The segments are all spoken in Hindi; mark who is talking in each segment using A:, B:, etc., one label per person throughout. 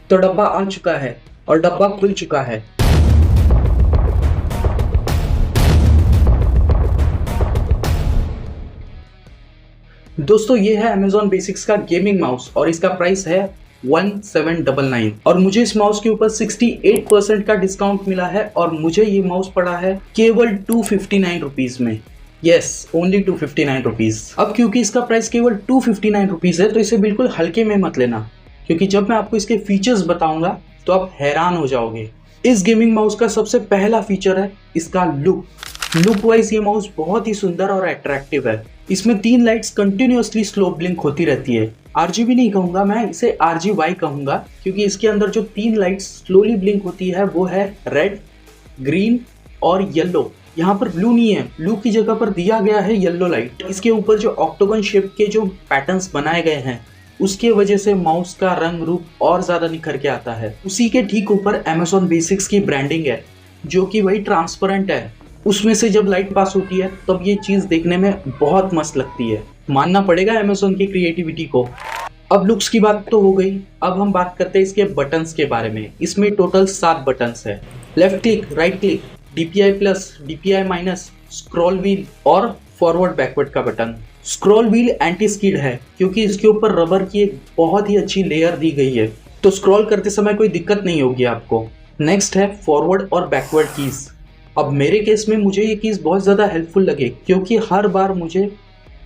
A: तो डब्बा आ चुका है और डब्बा खुल चुका है। दोस्तों ये है Amazon Basics का गेमिंग माउस और इसका प्राइस है 1799 और मुझे इस माउस के ऊपर 68% का डिस्काउंट मिला है और मुझे ये माउस पड़ा है केवल 259 रुपीज में। Yes, only 259 rupees. अब क्योंकि इसका प्राइस केवल 259 रुपीज है तो इसे बिल्कुल हल्के में मत लेना, क्योंकि जब मैं आपको इसके फीचर्स बताऊंगा तो आप हैरान हो जाओगे। इस गेमिंग माउस का सबसे पहला फीचर है इसका लुक वाइज ये माउस बहुत ही सुंदर और अट्रैक्टिव है। इसमें 3 लाइट्स कंटिन्यूअसली स्लो ब्लिंक होती रहती है। RGB नहीं कहूंगा मैं, इसे RGY कहूंगा, क्योंकि इसके अंदर जो 3 लाइट्स स्लोली ब्लिंक होती है वो है रेड, ग्रीन और येलो। यहाँ पर ब्लू नहीं है, ब्लू की जगह पर दिया गया है येलो लाइट। इसके ऊपर जो ऑक्टोगन शेप के जो पैटर्न्स बनाए गए हैं उसके वजह से माउस का रंग रूप और ज्यादा निखर के आता है। उसी के ठीक ऊपर Amazon Basics की ब्रांडिंग है जो कि वही ट्रांसपेरेंट है। उसमें से जब लाइट पास होती है तब ये चीज देखने में बहुत मस्त लगती है। मानना पड़ेगा Amazon की क्रिएटिविटी को। अब लुक्स की बात तो हो गई, अब हम बात करते हैं इसके बटन्स के बारे में। इसमें टोटल 7 बटन्स है। Left click, right click, DPI plus, DPI minus, scroll wheel और फॉरवर्ड बैकवर्ड का button. Scroll wheel anti skid है क्योंकि इसके ऊपर रबर की एक बहुत ही अच्छी लेयर दी गई है, तो स्क्रॉल करते समय कोई दिक्कत नहीं होगी आपको। नेक्स्ट है फॉरवर्ड और बैकवर्ड कीज। अब मेरे केस में मुझे ये कीज बहुत ज़्यादा हेल्पफुल लगे क्योंकि हर बार मुझे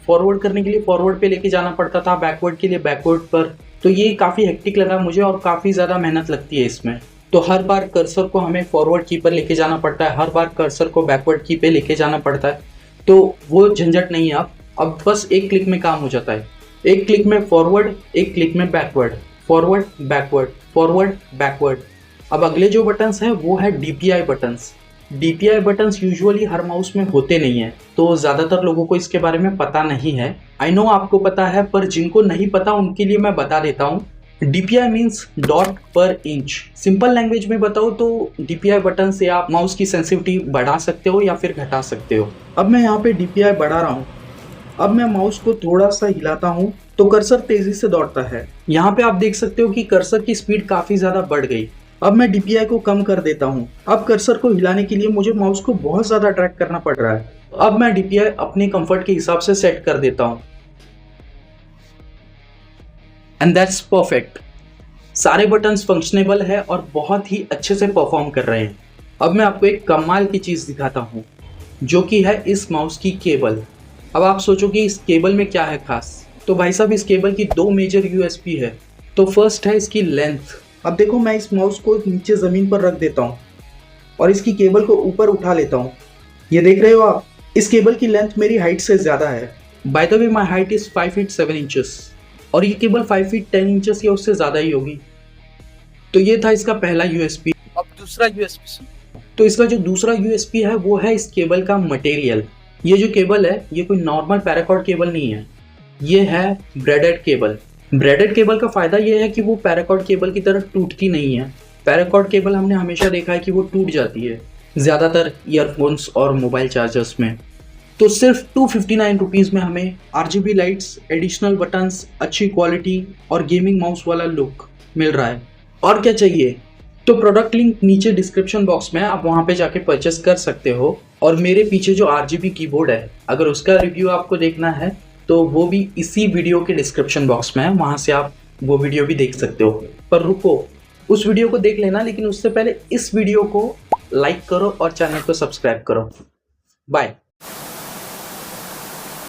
A: फॉरवर्ड करने के लिए फॉरवर्ड पे लेके जाना पड़ता था, बैकवर्ड के लिए बैकवर्ड पर, तो ये काफ़ी हेक्टिक लगा मुझे और काफ़ी ज़्यादा मेहनत लगती है इसमें। तो हर बार कर्सर को हमें फॉरवर्ड की पर लेके जाना पड़ता है, हर बार कर्सर को बैकवर्ड की पे लेके जाना पड़ता है, तो वो झंझट नहीं है। अब बस एक क्लिक में काम हो जाता है। एक क्लिक में फॉरवर्ड, एक क्लिक में backward, forward backward, forward backward. अब अगले जो बटन्स हैं वो है DPI buttons. DPI buttons usually हर माउस में होते नहीं है, तो ज़्यादातर लोगों को इसके बारे में पता नहीं है। आई नो आपको पता है, पर जिनको नहीं पता उनके लिए मैं बता देता हूँ। DPI मीन्स डॉट पर इंच। सिंपल लैंग्वेज में बताओ तो DPI बटन से आप माउस की सेंसिटिविटी बढ़ा सकते हो या फिर घटा सकते हो। अब मैं यहाँ पे DPI बढ़ा रहा हूँ। अब मैं माउस को थोड़ा सा हिलाता हूँ तो कर्सर तेजी से दौड़ता है। यहाँ पे आप देख सकते हो कि कर्सर की स्पीड काफ़ी ज़्यादा बढ़ गई। अब मैं DPI को कम कर देता हूँ। अब कर्सर को हिलाने के लिए मुझे माउस को बहुत ज़्यादा ट्रैक करना पड़ रहा है। अब मैं DPI अपने कंफर्ट के हिसाब से सेट कर देता हूँ। And that's perfect. सारे बटन्स फंक्शनेबल है और बहुत ही अच्छे से परफॉर्म कर रहे हैं। अब मैं आपको एक कमाल की चीज़ दिखाता हूँ जो कि है इस माउस की केबल। अब आप सोचो कि इस केबल में क्या है खास, तो भाई साहब इस केबल की 2 मेजर USB है। तो फर्स्ट है इसकी लेंथ। अब देखो मैं इस माउस को नीचे ज़मीन पर रख देता हूँ और इसकी केबल को ऊपर उठा लेता हूँ। ये देख रहे हो आप, इस केबल की लेंथ मेरी हाइट से ज़्यादा है। By the way my height is 5 feet 7 inches और ये केबल 5 फीट 10 इंचेस या उससे ज़्यादा ही होगी। तो ये था इसका पहला USB। अब दूसरा USB। तो इसका जो दूसरा USB है वो है इस केबल का मटेरियल। ये जो केबल है ये कोई नॉर्मल पैराकॉर्ड केबल नहीं है, ये है ब्रेडेड केबल। ब्रेडेड केबल का फ़ायदा ये है कि वो पैराकॉर्ड केबल की तरह टूटती नहीं है। पैराकॉर्ड केबल हमने हमेशा देखा है कि वो टूट जाती है, ज़्यादातर ईयरफोन्स और मोबाइल चार्जर्स में। तो सिर्फ 259 रुपीज़ में हमें RGB लाइट्स, एडिशनल बटन्स, अच्छी क्वालिटी और गेमिंग माउस वाला लुक मिल रहा है। और क्या चाहिए? तो प्रोडक्ट लिंक नीचे डिस्क्रिप्शन बॉक्स में, आप वहाँ पे जाके परचेस कर सकते हो। और मेरे पीछे जो RGB कीबोर्ड है, अगर उसका रिव्यू आपको देखना है तो वो भी इसी वीडियो के डिस्क्रिप्शन बॉक्स में है, वहाँ से आप वो वीडियो भी देख सकते हो। पर रुको, उस वीडियो को देख लेना, लेकिन उससे पहले इस वीडियो को लाइक करो और चैनल को सब्सक्राइब करो। बाय।